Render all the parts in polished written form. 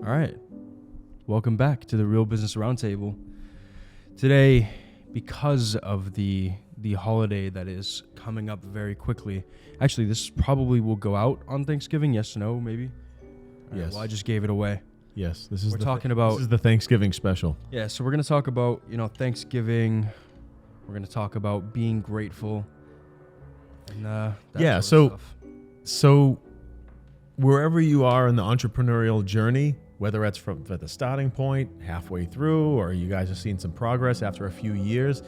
All right. Welcome back to the Real Business Roundtable. Today, because of the holiday that is coming up very quickly, actually, this probably will go out on Thanksgiving. Yes, no, maybe? All Yes. right, well, I just gave it away. Yes, this is This is the Thanksgiving special. Yeah, so we're going to talk about, Thanksgiving. We're going to talk about being grateful. And that sort of stuff. So wherever you are in the entrepreneurial journey, whether it's from the starting point, halfway through, or you guys are seeing some progress after a few years,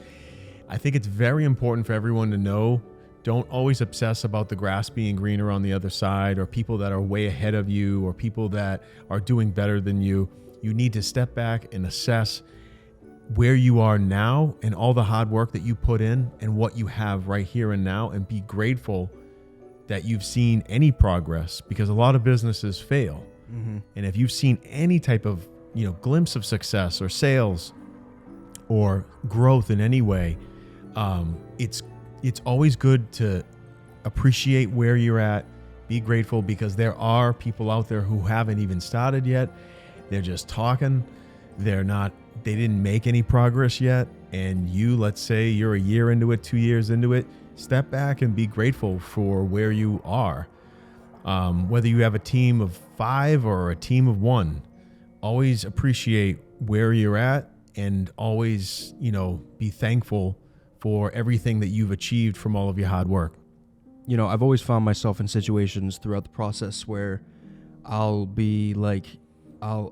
I think it's very important for everyone to know, don't always obsess about the grass being greener on the other side, or people that are way ahead of you, or people that are doing better than you. You need to step back and assess where you are now and all the hard work that you put in and what you have right here and now, and be grateful that you've seen any progress, because a lot of businesses fail. Mm-hmm. And if you've seen any type of, glimpse of success or sales or growth in any way, it's always good to appreciate where you're at, be grateful, because there are people out there who haven't even started yet. They're just talking. They didn't make any progress yet. And you, let's say you're a year into it, 2 years into it, step back and be grateful for where you are. Whether you have a team of 5 or a team of 1, always appreciate where you're at, and always, be thankful for everything that you've achieved from all of your hard work. I've always found myself in situations throughout the process where it'll be like a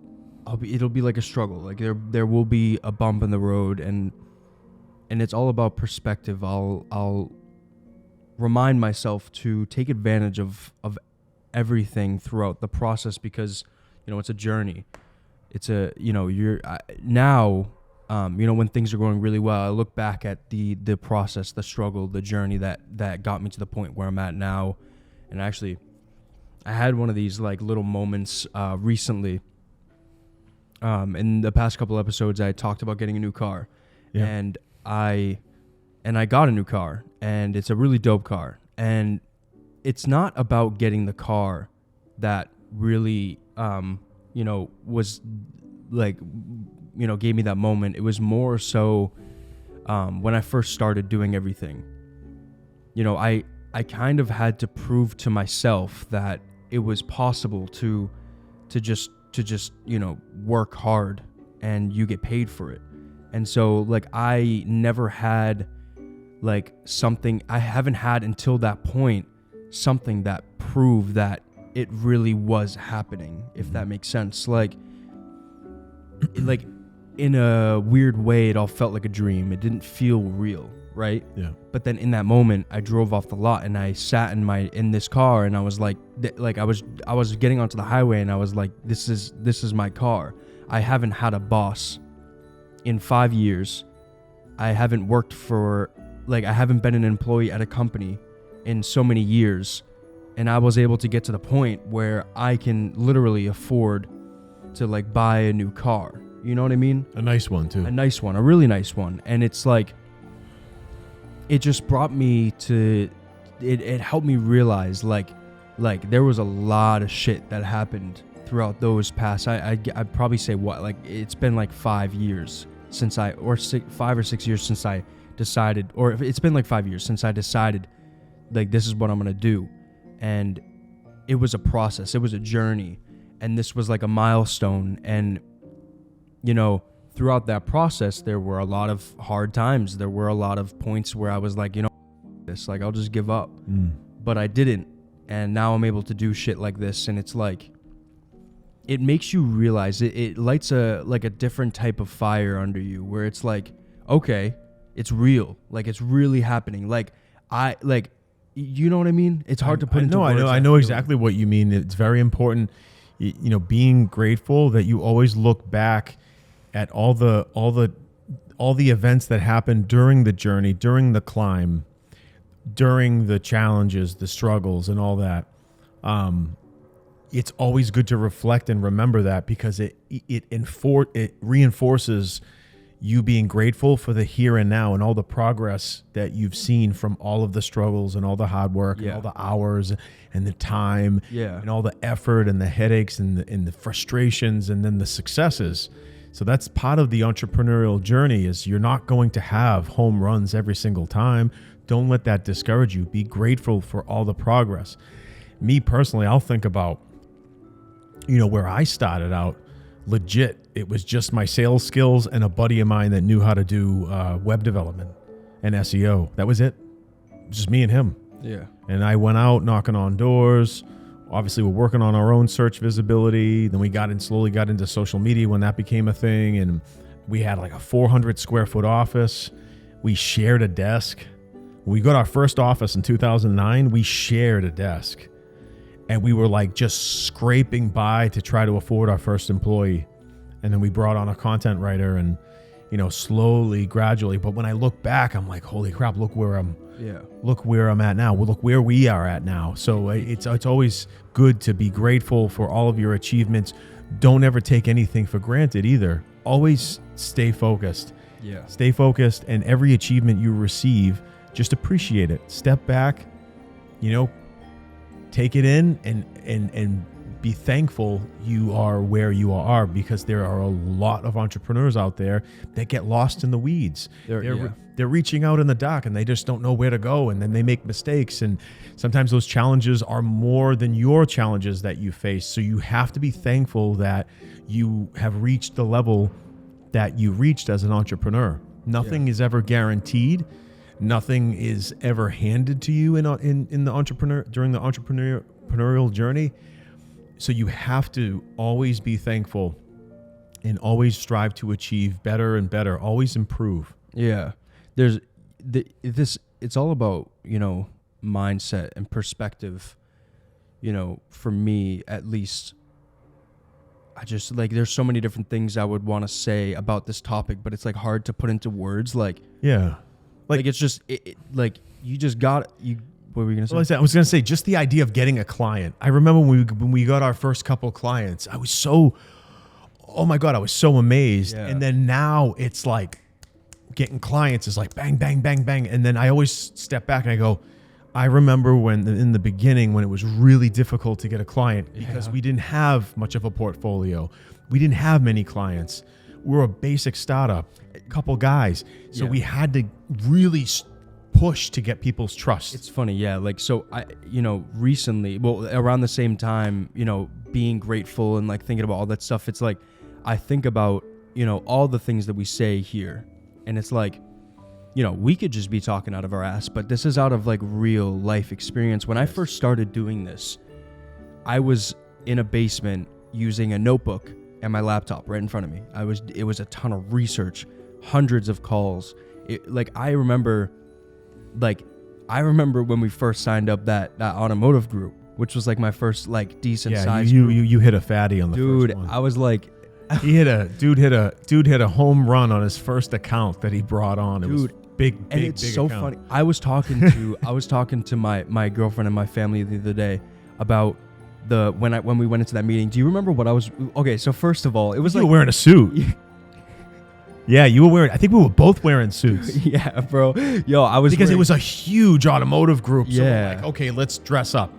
struggle. Like there will be a bump in the road, and it's all about perspective. I'll remind myself to take advantage of everything throughout the process, because it's a journey. It's when things are going really well, I look back at the process, the struggle, the journey that got me to the point where I'm at now. And actually, I had one of these like little moments recently. In the past couple episodes, I talked about getting a new car. Yeah. and I got a new car, and it's a really dope car. And it's not about getting the car that really, was like, gave me that moment. It was more so when I first started doing everything. I kind of had to prove to myself that it was possible to just work hard and you get paid for it. And so like I never had like something, I haven't had until that point something that proved that it really was happening, if that makes sense. Like in a weird way, it all felt like a dream. It didn't feel real, right? Yeah. But then in that moment, I drove off the lot and I sat in this car, and I was like I was getting onto the highway, and I was like, this is my car. I haven't had a boss in 5 years. I haven't worked for I haven't been an employee at a company in so many years, and I was able to get to the point where I can literally afford to like buy a new car. You know what I mean? A nice one too. A nice one, a really nice one. And it's like, it just brought me to, it helped me realize like there was a lot of shit that happened throughout those past, I'd probably say it's been like 5 years since 5 or 6 years since I decided, or it's been like 5 years since I decided like this is what I'm going to do. And it was a process, it was a journey, and this was like a milestone. And throughout that process, there were a lot of hard times. There were a lot of points where I was like, this, like, I'll just give up. But I didn't. And now I'm able to do shit like this. And it's like, it makes you realize, it lights a different type of fire under you, where it's like, okay, it's real. Like, it's really happening. You know what I mean? It's hard to put into words. I know exactly what you mean. It's very important, being grateful that you always look back at all the events that happened during the journey, during the climb, during the challenges, the struggles, and all that. It's always good to reflect and remember that, because it reinforces you being grateful for the here and now and all the progress that you've seen from all of the struggles and all the hard work and all the hours and the time and all the effort and the headaches and the frustrations and then the successes. So that's part of the entrepreneurial journey, is you're not going to have home runs every single time. Don't let that discourage you. Be grateful for all the progress. Me personally, I'll think about, where I started out. Legit, it was just my sales skills and a buddy of mine that knew how to do web development and SEO. That was it. Just me and him. Yeah. And I went out knocking on doors. Obviously, we're working on our own search visibility. Then we slowly got into social media when that became a thing. And we had like a 400 square foot office. We shared a desk. When we got our first office in 2009, we shared a desk. And we were like just scraping by to try to afford our first employee. And then we brought on a content writer and, slowly, gradually. But when I look back, I'm like, holy crap, look where I'm at now. Well, look where we are at now. So it's always good to be grateful for all of your achievements. Don't ever take anything for granted either. Always stay focused. Yeah. Stay focused, and every achievement you receive, just appreciate it. Step back, take it in and be thankful you are where you are, because there are a lot of entrepreneurs out there that get lost in the weeds. They're reaching out in the dark and they just don't know where to go, and then they make mistakes, and sometimes those challenges are more than your challenges that you face. So you have to be thankful that you have reached the level that you reached as an entrepreneur. Nothing is ever guaranteed. Nothing is ever handed to you during the entrepreneurial journey. So you have to always be thankful and always strive to achieve better and better. Always improve. Yeah. It's all about, mindset and perspective. For me, at least, I just there's so many different things I would want to say about this topic, but it's hard to put into words. It's just you just got you. What were you gonna say? Well, I was gonna say just the idea of getting a client. I remember when we got our first couple clients, I was so, oh my God, I was so amazed. Yeah. And then now it's like getting clients is like bang, bang, bang, bang. And then I always step back and I go, I remember when in the beginning when it was really difficult to get a client because we didn't have much of a portfolio. We didn't have many clients. We were a basic startup, a couple guys. So we had to really push to get people's trust. It's funny. So I, recently, around the same time, being grateful and thinking about all that stuff. It's I think about, all the things that we say here, and it's we could just be talking out of our ass, but this is out of real life experience. When I first started doing this, I was in a basement using a notebook and my laptop right in front of me. It was a ton of research, hundreds of calls. I remember when we first signed up that automotive group, which was my first decent size. You hit a fatty on the first one. I was dude hit a home run on his first account that he brought on. It was big, and it's big so account. funny. I was talking to my girlfriend and my family the other day about when we went into that meeting. Do you remember what I was? Okay, so first of all, it was you were wearing a suit. Yeah, you were wearing. I think we were both wearing suits. Yeah, bro. Yo, I was because it was a huge automotive group. So yeah. we're okay, let's dress up.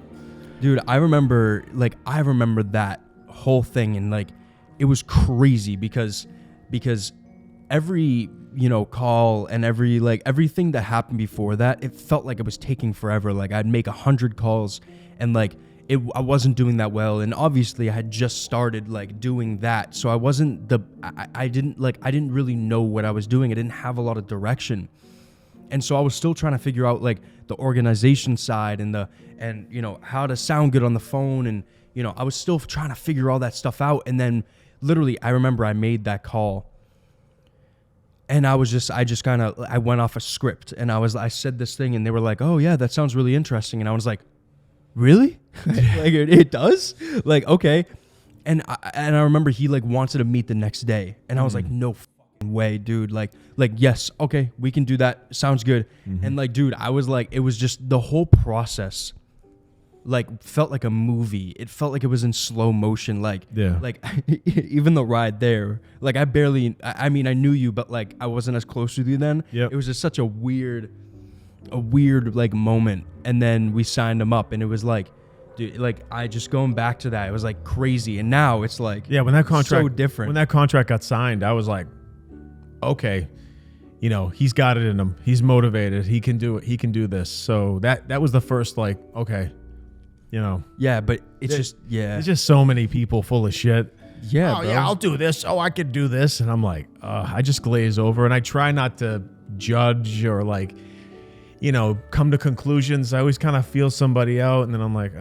Dude, I remember that whole thing, and it was crazy because every call and everything that happened before that, it felt like it was taking forever. I'd make 100 calls and I wasn't doing that well, and obviously I had just started doing that, so I wasn't I didn't really know what I was doing. I didn't have a lot of direction, and so I was still trying to figure out the organization side and how to sound good on the phone, and I was still trying to figure all that stuff out. And then literally I remember I made that call, and I went off a script, and I said this thing, and they were like, "Oh yeah, that sounds really interesting," and I was like, really? It does? Okay. And I remember he wanted to meet the next day, and I was like, no fucking way, dude. Yes, okay, we can do that. Sounds good. And dude, I was it was just the whole process. felt like a movie. It felt like it was in slow motion. Like even the ride there, like I mean, I knew you, but like I wasn't as close to you then. Yep. It was just such a weird like moment. And then we signed him up, and it was like, dude, like I just going back to that, it was like crazy. And now it's like, when that contract, so different. When that contract got signed, I was like, okay, you know, he's got it in him. He's motivated. He can do it. He can do this. So that was the first, like, okay, you know. Yeah, but it's there's just so many people full of shit. Yeah, oh, bro. yeah, I'll do this. Oh, I could do this. And I'm like, I just glaze over, and I try not to judge or like, you know, come to conclusions. I always kind of feel somebody out, and then I'm like,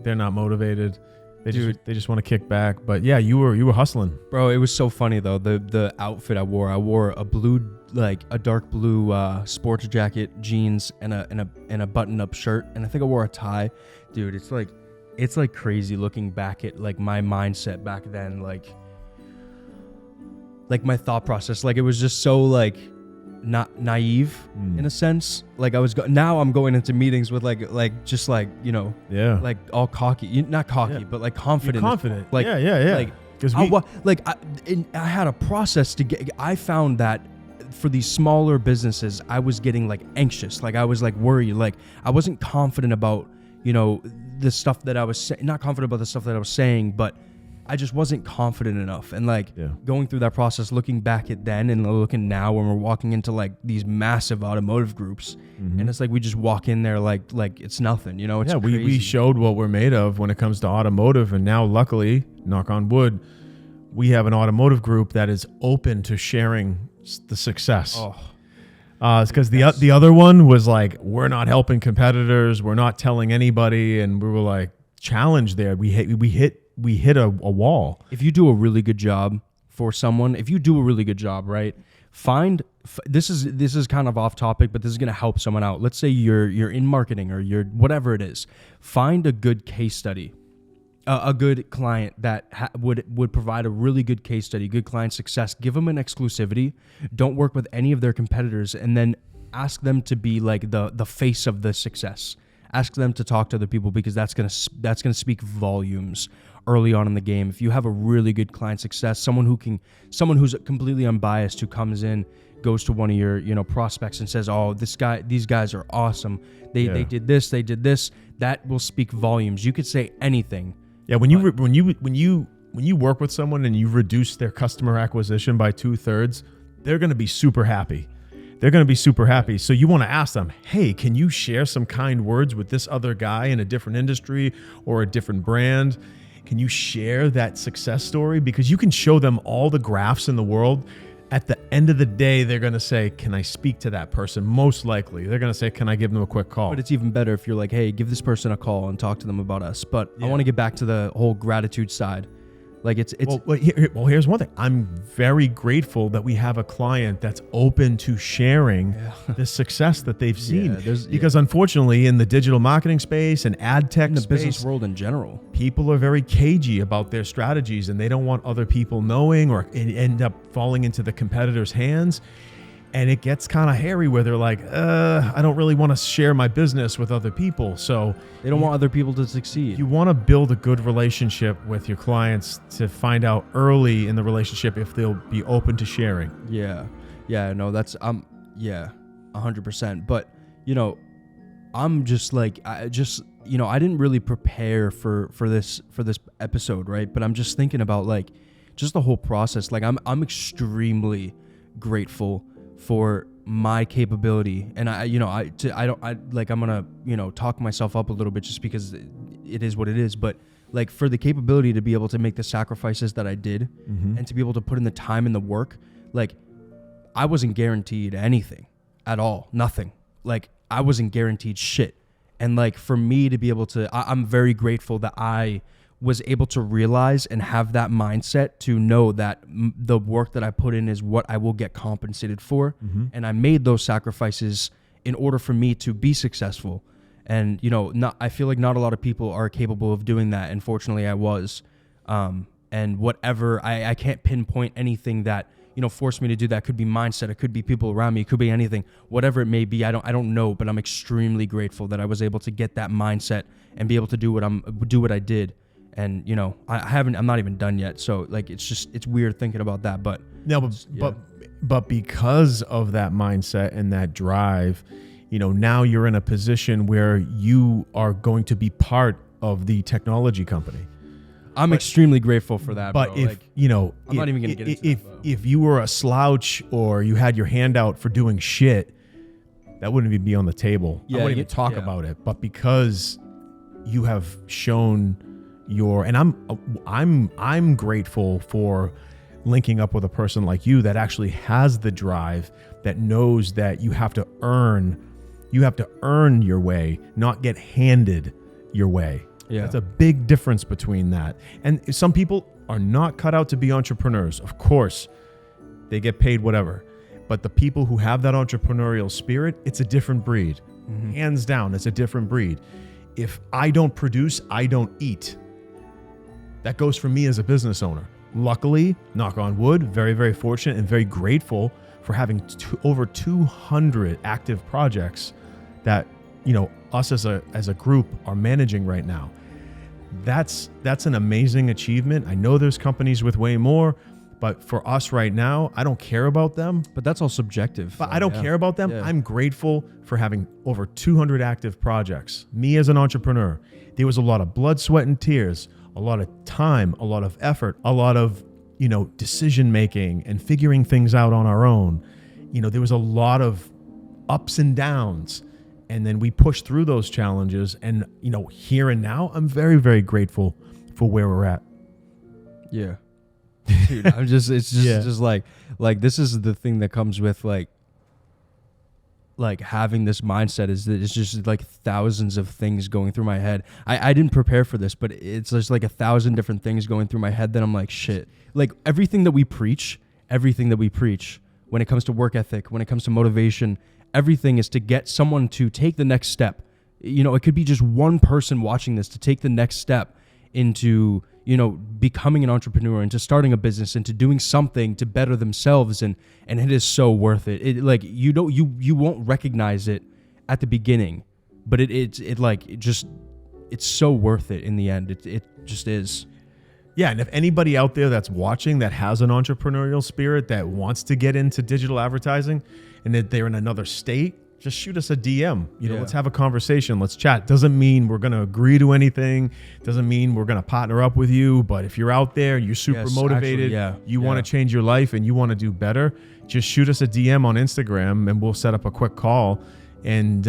they're not motivated. They just want to kick back. But yeah, you were hustling, bro. It was so funny though. The outfit I wore a blue, like a dark blue sports jacket, jeans, and a button up shirt, and I think I wore a tie. Dude, it's like crazy looking back at like my mindset back then, like my thought process. Like it was just so like not naive in a sense. Like I was now I'm going into meetings with like just like, you know, like all cocky, not cocky, but like confident. You're confident. Like Like because I had a process to get. I found that for these smaller businesses, I was getting like anxious. Like I was like worried. Like I wasn't confident about, you know, the stuff that I was not confident about the stuff that I was saying, but I just wasn't confident enough. And like going through that process, looking back at then and looking now when we're walking into like these massive automotive groups, and it's like we just walk in there like it's nothing, you know. It's crazy. We showed what we're made of when it comes to automotive, and now luckily, knock on wood, we have an automotive group that is open to sharing the success. It's because the other one was like, we're not helping competitors, we're not telling anybody, and we were like challenged there. We hit a wall. If you do a really good job for someone, right? This is kind of off topic, but this is going to help someone out. Let's say you're in marketing or you're whatever it is. Find a good case study, a good client that would provide a really good case study, good client success. Give them an exclusivity. Don't work with any of their competitors, and then ask them to be like the face of the success. Ask them to talk to other people, because that's gonna speak volumes early on in the game. If you have a really good client success, someone who's completely unbiased, who comes in, goes to one of your, you know, prospects and says, "Oh, these guys are awesome. They did this, they did this." That will speak volumes. You could say anything. Yeah, when you work with someone and you reduce their customer acquisition by 2/3, they're going to be super happy. So you want to ask them, hey, can you share some kind words with this other guy in a different industry or a different brand? Can you share that success story? Because you can show them all the graphs in the world. At the end of the day, they're going to say, can I speak to that person? Most likely. They're going to say, can I give them a quick call? But it's even better if you're like, hey, give this person a call and talk to them about us. But I want to get back to the whole gratitude side. Like it's here's one thing. I'm very grateful that we have a client that's open to sharing the success that they've seen. Because unfortunately, in the digital marketing space and ad tech in the space, business world in general, people are very cagey about their strategies, and they don't want other people knowing, or end up falling into the competitor's hands. And it gets kind of hairy where they're like, I don't really want to share my business with other people. So they don't want other people to succeed. You want to build a good relationship with your clients to find out early in the relationship if they'll be open to sharing. Yeah. No, that's 100%. But you know, I'm just like, I didn't really prepare for this episode, right? But I'm just thinking about like just the whole process. Like I'm extremely grateful for my capability, and I'm gonna, you know, talk myself up a little bit just because it is what it is, but like for the capability to be able to make the sacrifices that I did, and to be able to put in the time and the work. Like I wasn't guaranteed anything at all, nothing. Like I wasn't guaranteed shit, and like for me to be able to, I'm very grateful that I was able to realize and have that mindset to know that the work that I put in is what I will get compensated for. And I made those sacrifices in order for me to be successful. And, you know, I feel like not a lot of people are capable of doing that. And fortunately I was. And whatever, I can't pinpoint anything that, you know, forced me to do that. Could be mindset. It could be people around me. It could be anything, whatever it may be. I don't know, but I'm extremely grateful that I was able to get that mindset and be able to do what I did. And I'm not even done yet. So like, it's weird thinking about that, but no, but because of that mindset and that drive, now you're in a position where you are going to be part of the technology company. I'm extremely grateful for that. But bro. if like, I'm not even gonna get into if you were a slouch or you had your hand out for doing shit, that wouldn't even be on the table. I wouldn't even talk about it. But because you have shown and I'm grateful for linking up with a person like you that actually has the drive, that knows that you have to earn your way, not get handed your way. Yeah. That's a big difference between that. And some people are not cut out to be entrepreneurs. Of course, they get paid whatever. But the people who have that entrepreneurial spirit, it's a different breed. Mm-hmm. Hands down, it's a different breed. If I don't produce, I don't eat. That goes for me as a business owner. Luckily, knock on wood, very, very fortunate and very grateful for having over 200 active projects that, us as a group are managing right now. That's an amazing achievement. I know there's companies with way more, but for us right now, I don't care about them. But that's all subjective. But I don't care about them. Yeah. I'm grateful for having over 200 active projects. Me as an entrepreneur, there was a lot of blood, sweat, and tears, a lot of time, a lot of effort, a lot of, decision making and figuring things out on our own. There was a lot of ups and downs. And then we pushed through those challenges. And, here and now, I'm very, very grateful for where we're at. Yeah. Dude, just like this is the thing that comes with like having this mindset, is that it's just like thousands of things going through my head. I didn't prepare for this, but it's just like 1,000 different things going through my head that I'm like, shit. Like everything that we preach when it comes to work ethic, when it comes to motivation, everything is to get someone to take the next step. It could be just one person watching this to take the next step into, becoming an entrepreneur, into starting a business, into doing something to better themselves. And it is so worth it. You won't recognize it at the beginning, but it's so worth it in the end. It just is. Yeah, and if anybody out there that's watching that has an entrepreneurial spirit, that wants to get into digital advertising, and that they're in another state, just shoot us a DM. Let's have a conversation. Let's chat. Doesn't mean we're going to agree to anything. Doesn't mean we're going to partner up with you. But if you're out there, you're super motivated, you want to change your life and you want to do better, just shoot us a DM on Instagram and we'll set up a quick call. And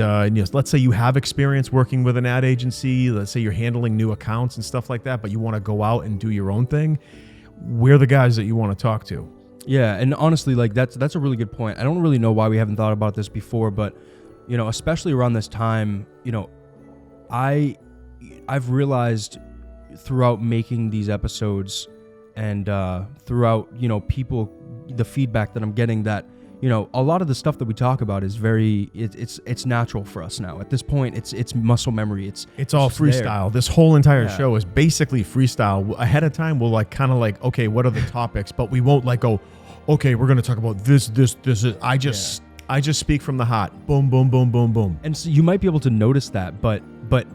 let's say you have experience working with an ad agency. Let's say you're handling new accounts and stuff like that, but you want to go out and do your own thing. We're the guys that you want to talk to. Yeah, and honestly, like that's a really good point. I don't really know why we haven't thought about this before, but especially around this time, I've realized throughout making these episodes and throughout people, the feedback that I'm getting, that a lot of the stuff that we talk about is it's natural for us now. At this point, it's muscle memory. It's all freestyle. This whole entire show is basically freestyle. Ahead of time, we'll okay, what are the topics? But we won't go, okay, we're going to talk about this. I just speak from the heart. Boom, boom, boom, boom, boom. And so you might be able to notice that, but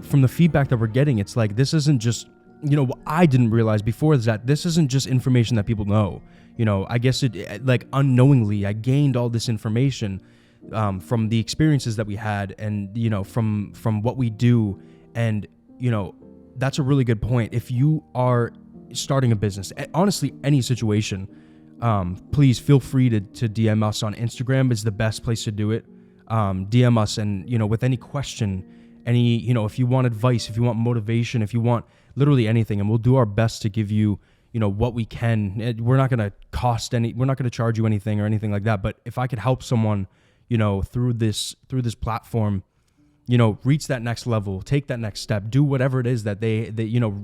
from the feedback that we're getting, it's like, this isn't just, what I didn't realize before is that this isn't just information that people know. I guess it, like, unknowingly, I gained all this information from the experiences that we had, and from what we do. And that's a really good point. If you are starting a business, honestly, any situation, please feel free to DM us on Instagram. Is the best place to do it. DM us, and with any question, if you want advice, if you want motivation, if you want literally anything, and we'll do our best to give you what we can. We're not going to charge you anything or anything like that. But if I could help someone, through this platform, reach that next level, take that next step, do whatever it is that they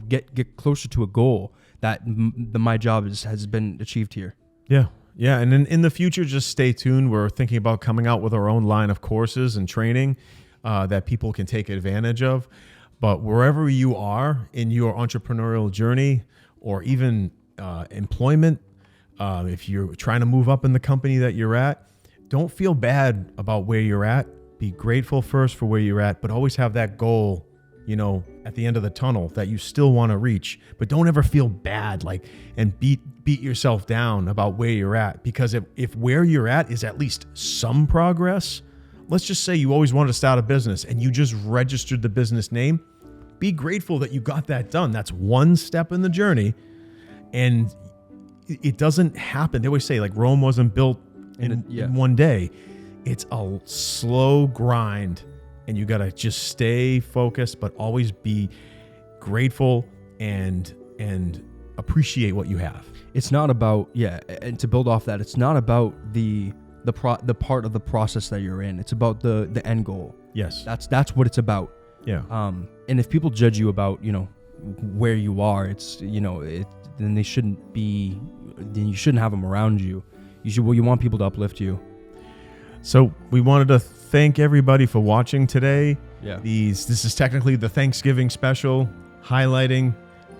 get closer to a goal, that my job has been achieved here. Yeah. Yeah. And in the future, just stay tuned. We're thinking about coming out with our own line of courses and training that people can take advantage of. But wherever you are in your entrepreneurial journey, or even employment, if you're trying to move up in the company that you're at, don't feel bad about where you're at. Be grateful first for where you're at, but always have that goal at the end of the tunnel that you still want to reach, but don't ever feel bad and beat yourself down about where you're at, because if where you're at is at least some progress, let's just say you always wanted to start a business and you just registered the business name, be grateful that you got that done. That's one step in the journey, and it doesn't happen. They always say Rome wasn't built in one day. It's a slow grind, and you got to just stay focused, but always be grateful and appreciate what you have. It's not about, and to build off that, it's not about the part of the process that you're in. It's about the end goal. Yes. That's what it's about. Yeah. And if people judge you about, where you are, it's, then they shouldn't be, then you shouldn't have them around you. You want people to uplift you. So we wanted to thank everybody for watching today. Yeah. This is technically the Thanksgiving special, highlighting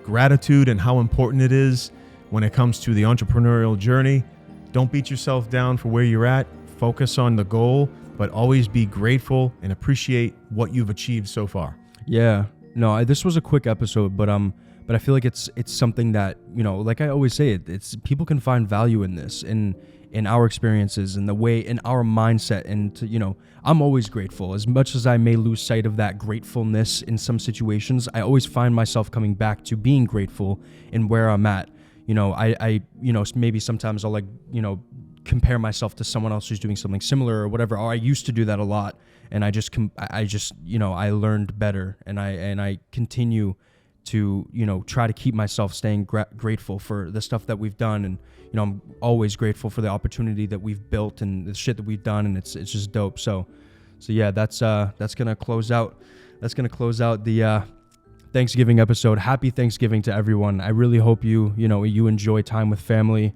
gratitude and how important it is when it comes to the entrepreneurial journey. Don't beat yourself down for where you're at. Focus on the goal, but always be grateful and appreciate what you've achieved so far. Yeah. No, this was a quick episode, but I feel like it's something that, like I always say, it's people can find value in this, in our experiences, in the way, in our mindset, and I'm always grateful. As much as I may lose sight of that gratefulness in some situations, I always find myself coming back to being grateful in where I'm at. I maybe sometimes I'll compare myself to someone else who's doing something similar or whatever. Or I used to do that a lot, and I I learned better, and I continue to try to keep myself staying grateful for the stuff that we've done, and I'm always grateful for the opportunity that we've built and the shit that we've done, and it's just dope. So yeah, that's gonna close out the Thanksgiving episode. Happy Thanksgiving to everyone. I really hope you enjoy time with family,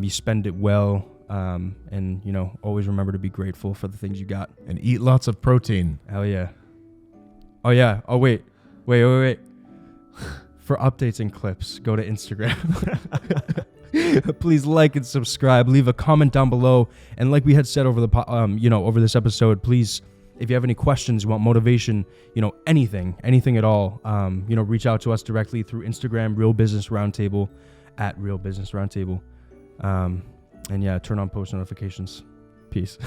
you spend it well, and always remember to be grateful for the things you got, and eat lots of protein. Hell yeah. Oh yeah. Oh wait. For updates and clips, go to Instagram. Please like and subscribe. Leave a comment down below. And like we had said over over this episode, please, if you have any questions, you want motivation, anything at all, reach out to us directly through Instagram, Real Business Roundtable, at Real Business Roundtable. And yeah, turn on post notifications. Peace.